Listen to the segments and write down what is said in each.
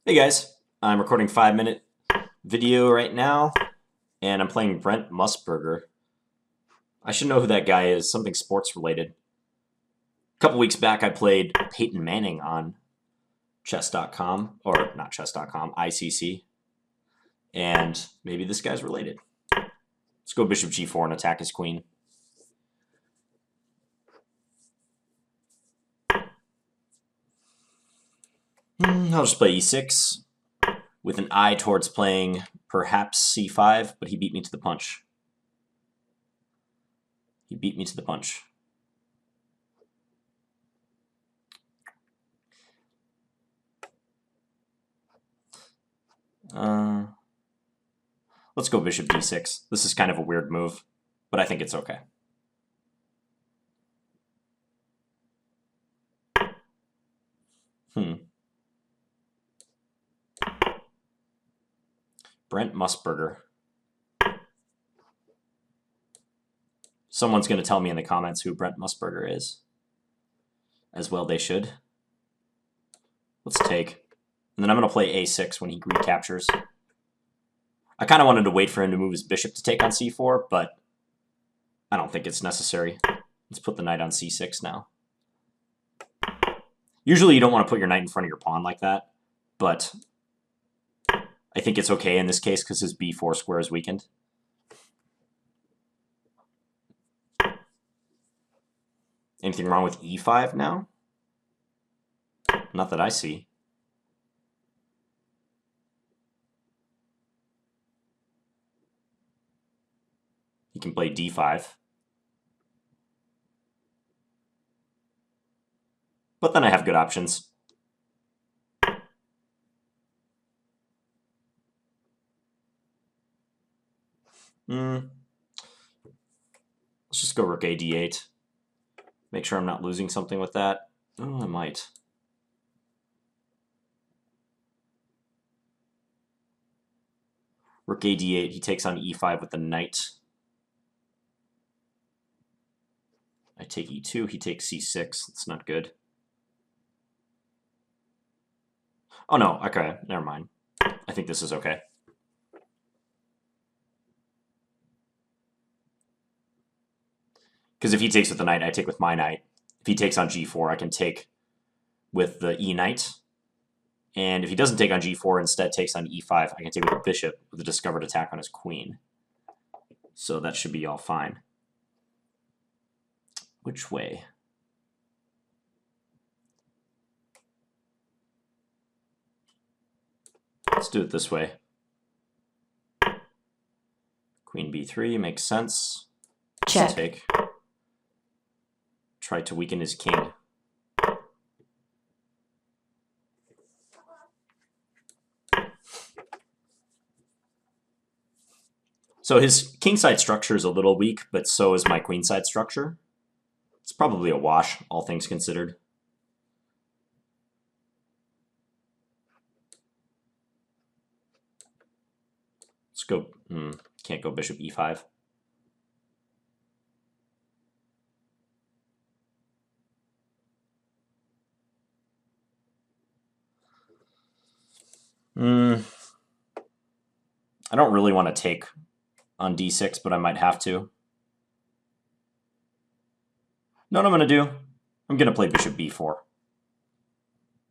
Hey guys, I'm recording 5-minute video right now, and I'm playing BrentMusburger. I should know who that guy is, something sports related. A couple weeks back I played Peyton Manning on chess.com, or not chess.com, ICC, and maybe this guy's related. Let's go bishop g4 and attack his queen. I'll just play e6 with an eye towards playing perhaps c5, but he beat me to the punch. He beat me to the punch. Let's go bishop d6. This is kind of a weird move, but I think it's okay. BrentMusburger. Someone's going to tell me in the comments who BrentMusburger is. As well they should. Let's take. And then I'm going to play a6 when he recaptures. I kind of wanted to wait for him to move his bishop to take on c4, but I don't think it's necessary. Let's put the knight on c6 now. Usually you don't want to put your knight in front of your pawn like that, but I think it's okay in this case because his b4 square is weakened. Anything wrong with e5 now? Not that I see. He can play d5. But then I have good options. Let's just go rook a d8. Make sure I'm not losing something with that. Oh, I might. Rook a d8, he takes on e5 with the knight. I take e2, he takes c6. That's not good. Oh no, okay, never mind. I think this is okay. Because if he takes with the knight, I take with my knight. If he takes on g4, I can take with the e knight. And if he doesn't take on g4, instead takes on e5, I can take with the bishop with a discovered attack on his queen. So that should be all fine. Which way? Let's do it this way. Queen b3 makes sense. Check. Take. Try to weaken his king. So his kingside structure is a little weak, but so is my queenside structure. It's probably a wash, all things considered. Let's go. Can't go bishop e5. I don't really want to take on d6, but I might have to. Know what I'm going to do? I'm going to play bishop b4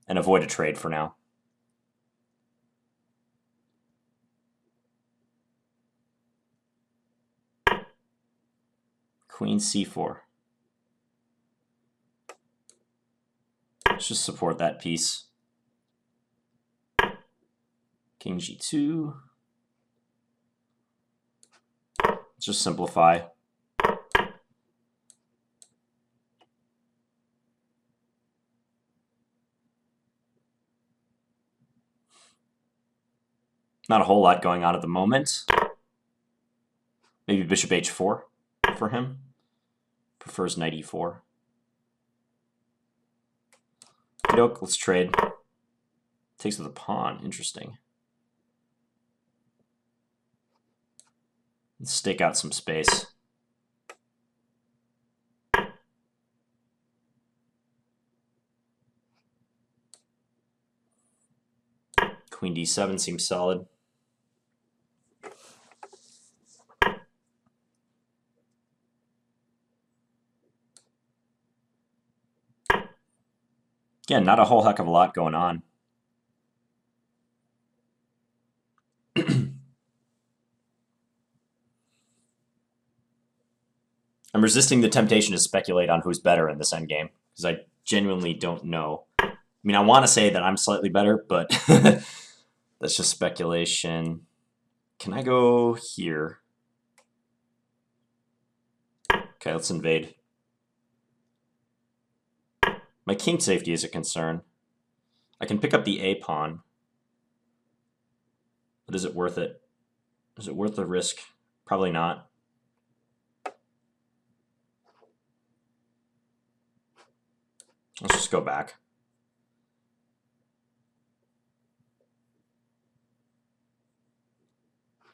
and avoid a trade for now. Queen c4. Let's just support that piece. King g2. Let's just simplify. Not a whole lot going on at the moment. Maybe bishop h4 for him. Prefers knight e4. Okey-doke, let's trade. Takes with a pawn. Interesting. Let's stake out some space. Queen d7 seems solid. Again, not a whole heck of a lot going on. I'm resisting the temptation to speculate on who's better in this endgame, because I genuinely don't know. I mean, I want to say that I'm slightly better, but that's just speculation. Can I go here? Okay, let's invade. My king safety is a concern. I can pick up the A pawn. But is it worth it? Is it worth the risk? Probably not. Let's just go back.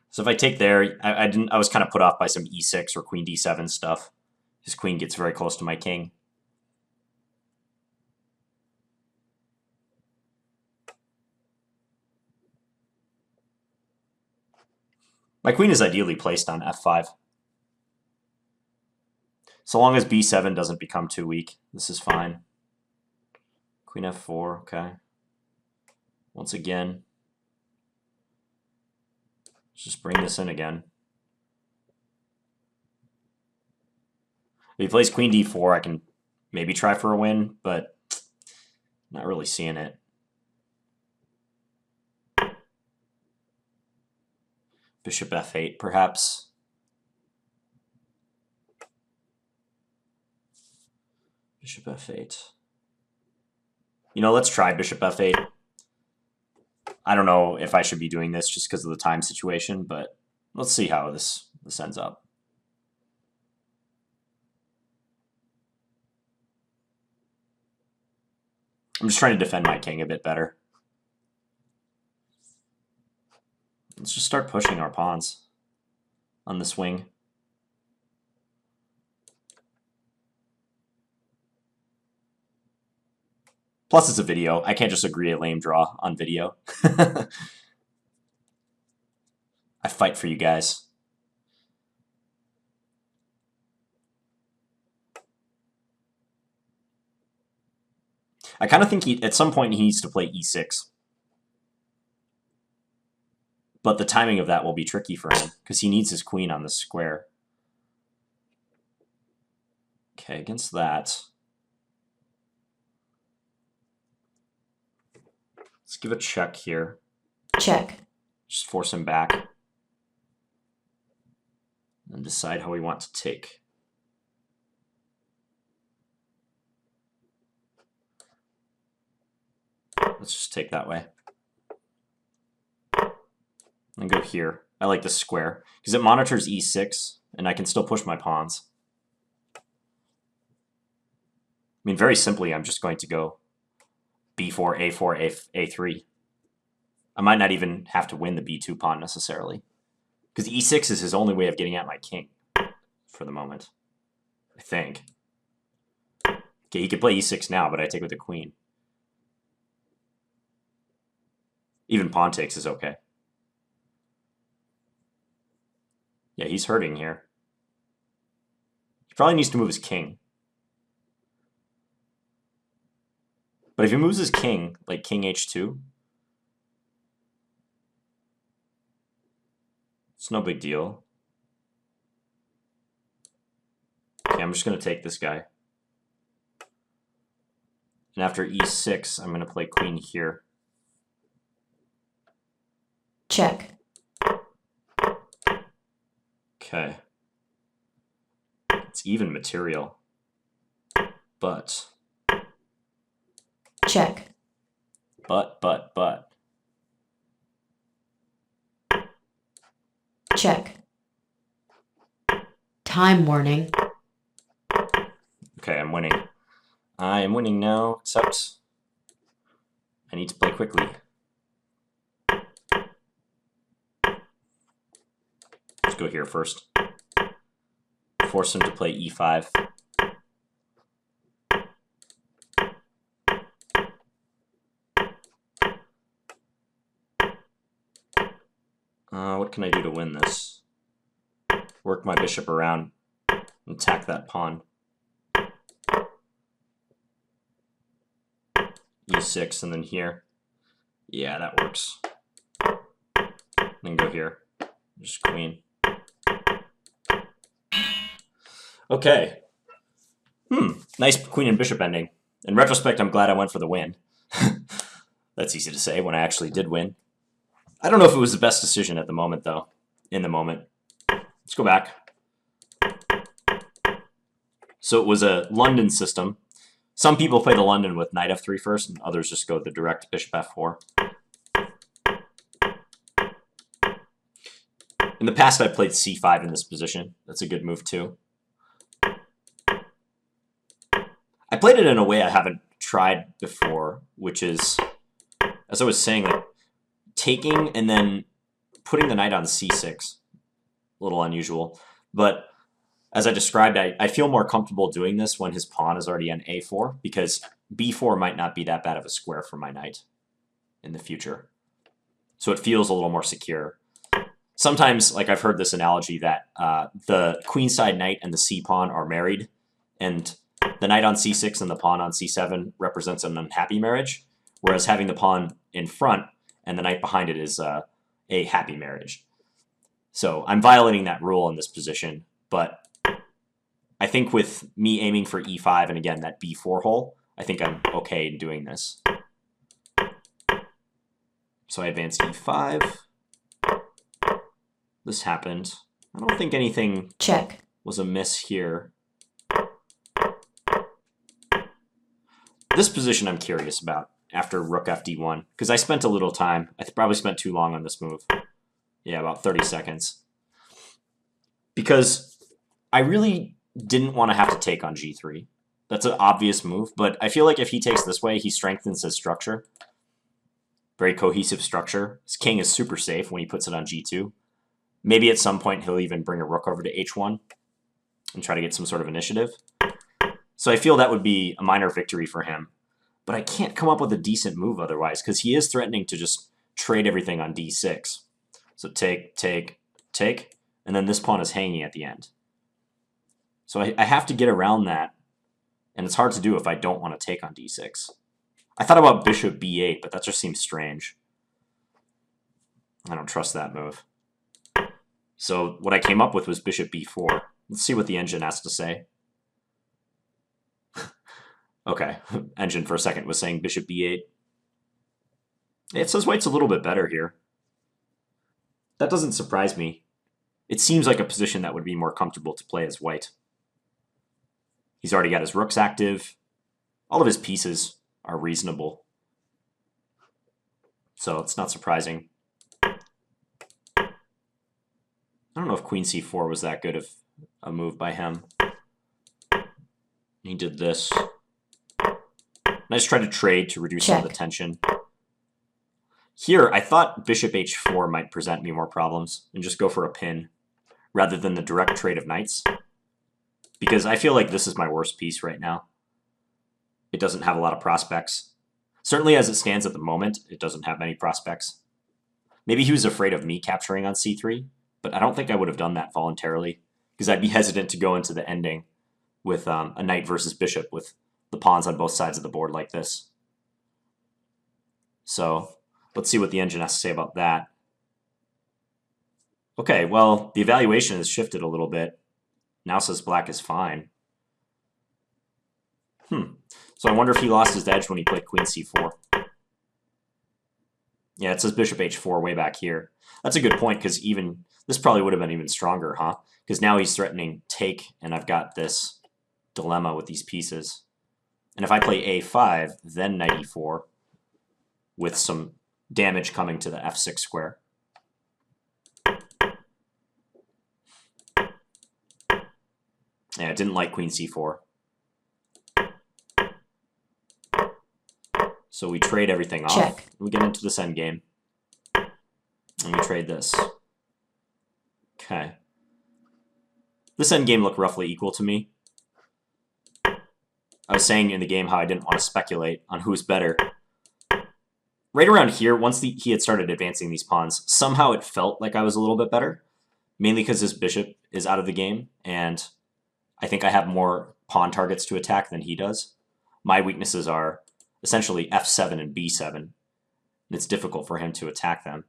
So if I take there, I was kind of put off by some e6 or queen d7 stuff. His queen gets very close to my king. My queen is ideally placed on f5. So long as b7 doesn't become too weak, this is fine. Queen f4, okay. Once again, let's just bring this in again. If he plays queen d4, I can maybe try for a win, but not really seeing it. Bishop f8, perhaps. Bishop f8. You know, let's try bishop f8. I don't know if I should be doing this just because of the time situation, but let's see how this ends up. I'm just trying to defend my king a bit better. Let's just start pushing our pawns on this wing. Plus, it's a video. I can't just agree a lame draw on video. I fight for you guys. I kind of think at some point he needs to play e6. But the timing of that will be tricky for him, because he needs his queen on the square. Okay, against that, let's give a check here. Check. Just force him back. And decide how we want to take. Let's just take that way. And go here. I like this square, because it monitors e6, and I can still push my pawns. I mean, very simply, I'm just going to go b4, a4, a3. I might not even have to win the b2 pawn necessarily, because e6 is his only way of getting at my king for the moment, I think. Okay, he could play e6 now, but I take with the queen. Even pawn takes is okay. Yeah, he's hurting here. He probably needs to move his king. But if he moves his king, like king h2, it's no big deal. Okay, I'm just going to take this guy. And after e6, I'm going to play queen here. Check. Okay. It's even material. But. Check. But. Check. Time warning. Okay, I'm winning. I am winning now, except I need to play quickly. Let's go here first. Force him to play e5. What can I do to win this? Work my bishop around and attack that pawn. E6 and then here. Yeah, that works. Then go here. Just queen. Okay. Nice queen and bishop ending. In retrospect, I'm glad I went for the win. That's easy to say when I actually did win. I don't know if it was the best decision at the moment, though. In the moment. Let's go back. So it was a London system. Some people play the London with knight f3 first, and others just go the direct bishop f4. In the past, I played c5 in this position. That's a good move, too. I played it in a way I haven't tried before, which is, as I was saying, like taking and then putting the knight on c6. A little unusual. But as I described, I feel more comfortable doing this when his pawn is already on a4, because b4 might not be that bad of a square for my knight in the future. So it feels a little more secure. Sometimes, like I've heard this analogy that the queenside knight and the c-pawn are married, and the knight on c6 and the pawn on c7 represents an unhappy marriage, whereas having the pawn in front and the knight behind it is a happy marriage. So I'm violating that rule in this position, but I think with me aiming for e5 and again that b4 hole, I think I'm okay in doing this. So I advanced e5. This happened. I don't think anything was amiss here. This position I'm curious about after rook fd1, because I spent a little time. I probably spent too long on this move. Yeah, about 30 seconds. Because I really didn't want to have to take on g3. That's an obvious move, but I feel like if he takes this way, he strengthens his structure. Very cohesive structure. His king is super safe when he puts it on g2. Maybe at some point he'll even bring a rook over to h1 and try to get some sort of initiative. So I feel that would be a minor victory for him. But I can't come up with a decent move otherwise, because he is threatening to just trade everything on d6. So take, take, take, and then this pawn is hanging at the end. So I have to get around that, and it's hard to do if I don't want to take on d6. I thought about bishop b8, but that just seems strange. I don't trust that move. So what I came up with was bishop b4. Let's see what the engine has to say. Okay, engine for a second was saying bishop b8. It says white's a little bit better here. That doesn't surprise me. It seems like a position that would be more comfortable to play as white. He's already got his rooks active. All of his pieces are reasonable. So it's not surprising. I don't know if queen c4 was that good of a move by him. He did this. And I just tried to trade to reduce some of the tension. Here, I thought bishop h4 might present me more problems and just go for a pin rather than the direct trade of knights. Because I feel like this is my worst piece right now. It doesn't have a lot of prospects. Certainly as it stands at the moment, it doesn't have many prospects. Maybe he was afraid of me capturing on c3, but I don't think I would have done that voluntarily, because I'd be hesitant to go into the ending with a knight versus bishop with the pawns on both sides of the board like this. So let's see what the engine has to say about that. Okay, well, the evaluation has shifted a little bit. Now says black is fine. So I wonder if he lost his edge when he played queen c4. Yeah, it says bishop h4 way back here. That's a good point, because even this probably would have been even stronger, huh? Because now he's threatening take, and I've got this dilemma with these pieces. And if I play a5, then knight e4, with some damage coming to the f6 square. Yeah, I didn't like queen c4. So we trade everything off. Check. We get into this endgame. And we trade this. Okay. This endgame looked roughly equal to me. I was saying in the game how I didn't want to speculate on who's better. right around here, once he had started advancing these pawns, somehow it felt like I was a little bit better, mainly because this bishop is out of the game, and I think I have more pawn targets to attack than he does. My weaknesses are essentially f7 and b7, and it's difficult for him to attack them.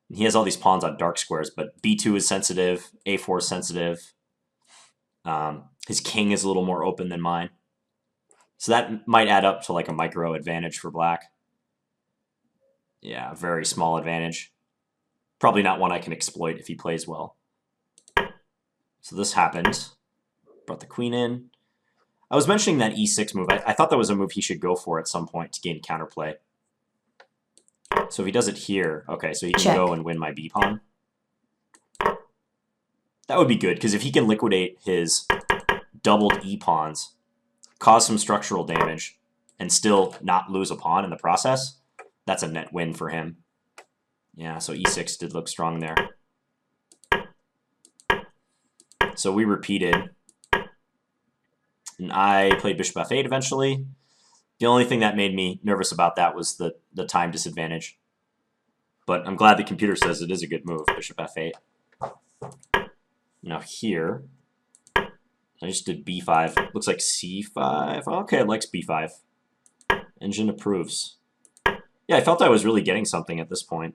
And he has all these pawns on dark squares, but b2 is sensitive, a4 is sensitive. His king is a little more open than mine. So that might add up to like a micro advantage for black. Yeah, very small advantage. Probably not one I can exploit if he plays well. So this happened. Brought the queen in. I was mentioning that e6 move. I thought that was a move he should go for at some point to gain counterplay. So if he does it here, okay, so he can go and win my b pawn. That would be good, because if he can liquidate his doubled e pawns, cause some structural damage, and still not lose a pawn in the process, that's a net win for him. Yeah, so e6 did look strong there. So we repeated. And I played bishop f8 eventually. The only thing that made me nervous about that was the time disadvantage. But I'm glad the computer says it is a good move, bishop f8. Now here, I just did b5. Looks like c5. Okay, it likes b5. Engine approves. Yeah, I felt I was really getting something at this point.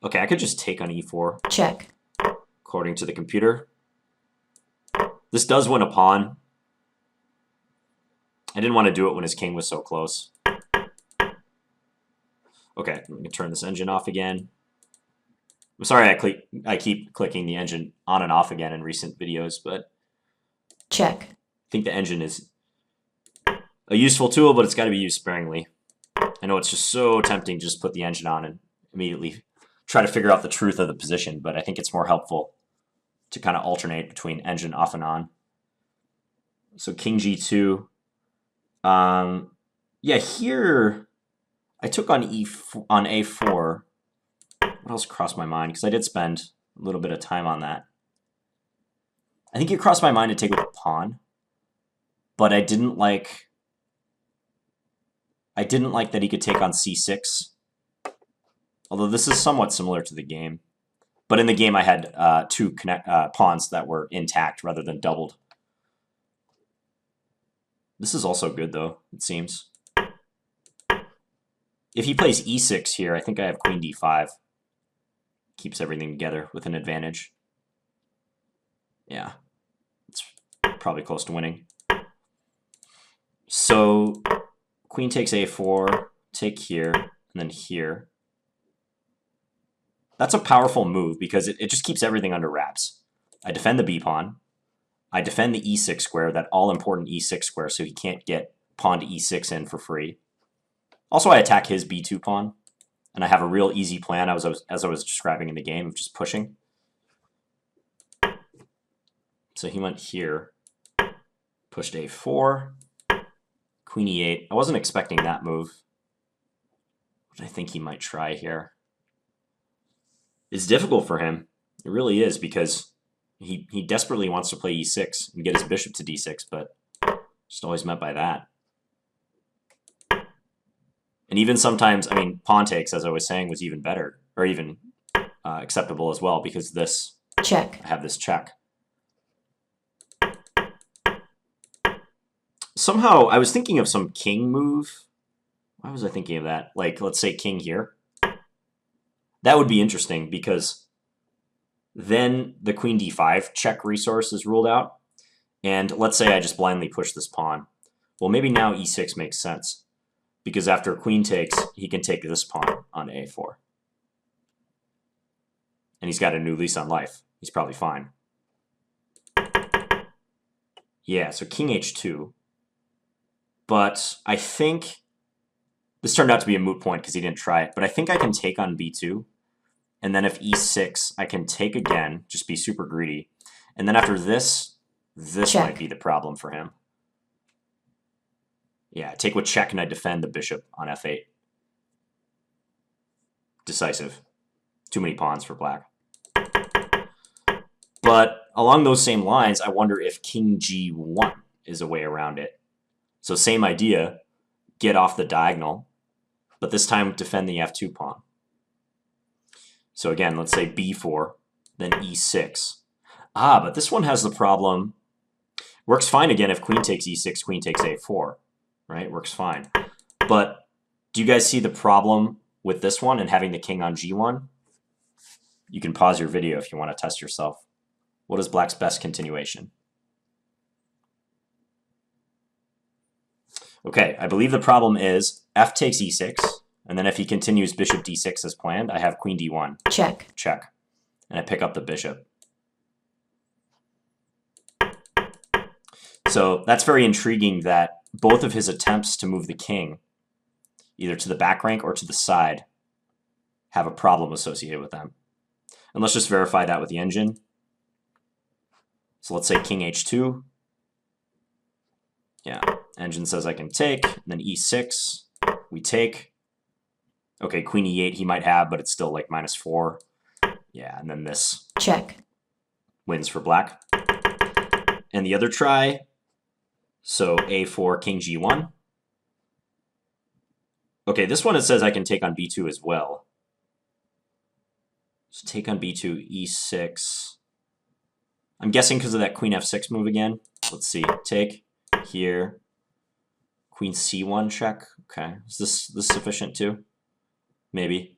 Okay, I could just take on e4. Check. According to the computer. This does win a pawn. I didn't want to do it when his king was so close. Okay, I'm going to turn this engine off again. I'm sorry I keep clicking the engine on and off again in recent videos, but check. I think the engine is a useful tool, but it's got to be used sparingly. I know it's just so tempting to just put the engine on and immediately try to figure out the truth of the position, but I think it's more helpful to kind of alternate between engine off and on. So king g2. Yeah, here I took on on a4. What else crossed my mind? Because I did spend a little bit of time on that. I think it crossed my mind to take with a pawn, but I didn't like that he could take on c6. Although this is somewhat similar to the game, but in the game I had two pawns that were intact rather than doubled. This is also good, though, it seems. If he plays e6 here, I think I have queen d5. Keeps everything together with an advantage. Yeah, it's probably close to winning. So queen takes a4, take here, and then here. That's a powerful move because it just keeps everything under wraps. I defend the b pawn. I defend the e6 square, that all-important e6 square, so he can't get pawn to e6 in for free. Also, I attack his b2 pawn, and I have a real easy plan, as I was describing in the game, of just pushing. So he went here, pushed a4, queen e8. I wasn't expecting that move. What I think he might try here. It's difficult for him. It really is, because he desperately wants to play e6 and get his bishop to d6, but just always met by that. And even sometimes, I mean, pawn takes, as I was saying, was even better, or even acceptable as well, because this check. I have this check. Somehow, I was thinking of some king move. Why was I thinking of that? Like, let's say king here. That would be interesting, because then the queen d5 check resource is ruled out. And let's say I just blindly push this pawn. Well, maybe now e6 makes sense, because after queen takes, he can take this pawn on a4. And he's got a new lease on life. He's probably fine. Yeah, so king h2. But I think this turned out to be a moot point because he didn't try it. But I think I can take on b2. And then if e6, I can take again, just be super greedy. And then after this check. Might be the problem for him. Yeah, take with check and I defend the bishop on f8. Decisive. Too many pawns for black. But along those same lines, I wonder if king g1 is a way around it. So same idea, get off the diagonal. but this time defend the f2 pawn. So again, let's say b4, then e6. Ah, but this one has the problem. Works fine again if queen takes e6, queen takes a4, right? Works fine. But do you guys see the problem with this one and having the king on g1? You can pause your video if you want to test yourself. What is black's best continuation? Okay, I believe the problem is f takes e6, and then if he continues bishop d6 as planned, I have queen d1. Check. Check. And I pick up the bishop. So that's very intriguing that both of his attempts to move the king, either to the back rank or to the side, have a problem associated with them. And let's just verify that with the engine. So let's say king h2. Yeah, engine says I can take, and then e6, we take. Okay, queen e8 he might have, but it's still like -4. Yeah, and then this check wins for black. And the other try, so a4, king g1. Okay, this one it says I can take on b2 as well. So take on b2, e6. I'm guessing because of that queen f6 move again. Let's see, take here, queen c1 check. Okay, is this sufficient too? Maybe.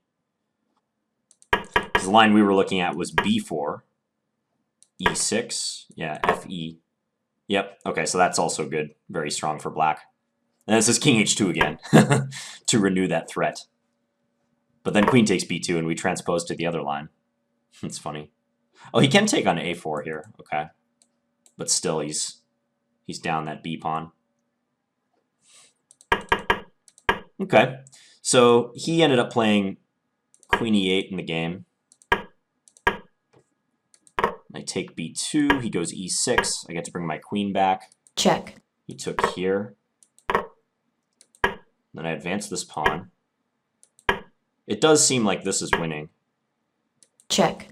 Because the line we were looking at was b4, e6, yeah, fe. Yep, okay, so that's also good. Very strong for black. And this is king h2 again to renew that threat. But then queen takes b2 and we transpose to the other line. It's funny. Oh, he can take on a4 here, okay. But still, he's down that b pawn. Okay, so he ended up playing queen e8 in the game. I take b2, he goes e6, I get to bring my queen back. check He took here. Then I advance this pawn. It does seem like this is winning. check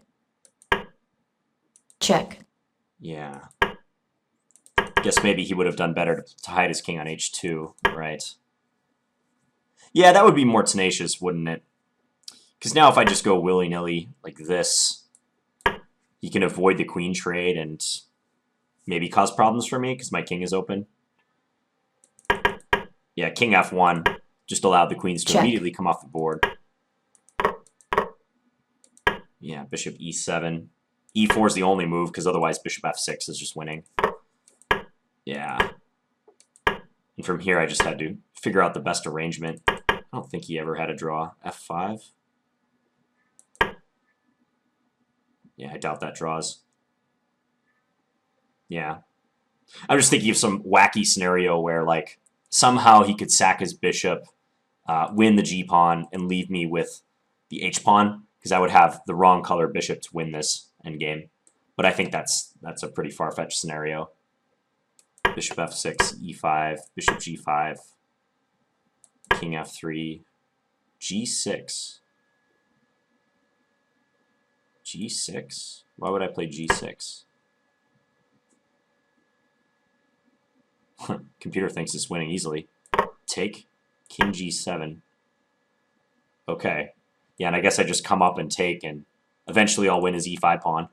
check Yeah. Guess maybe he would have done better to hide his king on h2, right? Yeah, that would be more tenacious, wouldn't it? Because now if I just go willy-nilly like this, he can avoid the queen trade and maybe cause problems for me because my king is open. Yeah, king f1 just allowed the queens to check immediately come off the board. Yeah, bishop e7. e4 is the only move because otherwise bishop f6 is just winning. Yeah. And from here I just had to figure out the best arrangement. I don't think he ever had a draw. f5. Yeah, I doubt that draws. Yeah. I'm just thinking of some wacky scenario where, like, somehow he could sack his bishop, win the g-pawn, and leave me with the h-pawn, because I would have the wrong color bishop to win this endgame. But I think that's a pretty far-fetched scenario. Bishop f6, e5, bishop g5, king f3, g6. g6? Why would I play g6? Computer thinks it's winning easily. Take, king g7. Okay. Yeah, and I guess I just come up and take, and eventually I'll win his e5 pawn.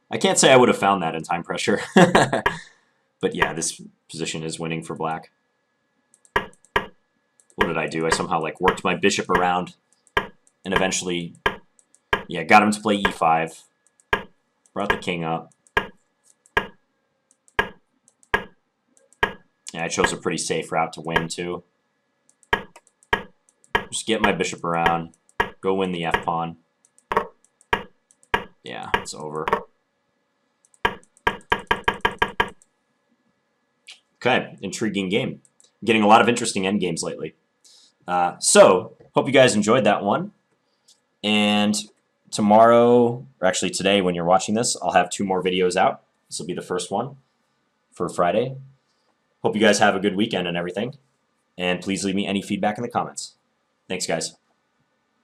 I can't say I would have found that in time pressure. But yeah, this position is winning for black. What did I do? I somehow like worked my bishop around and eventually, yeah, got him to play e5. Brought the king up. Yeah, I chose a pretty safe route to win too. Just get my bishop around, go win the f-pawn. Yeah, it's over. Okay, intriguing game. Getting a lot of interesting endgames lately. So, hope you guys enjoyed that one. And tomorrow, or actually today when you're watching this, I'll have 2 more videos out. This will be the first one for Friday. Hope you guys have a good weekend and everything. And please leave me any feedback in the comments. Thanks, guys.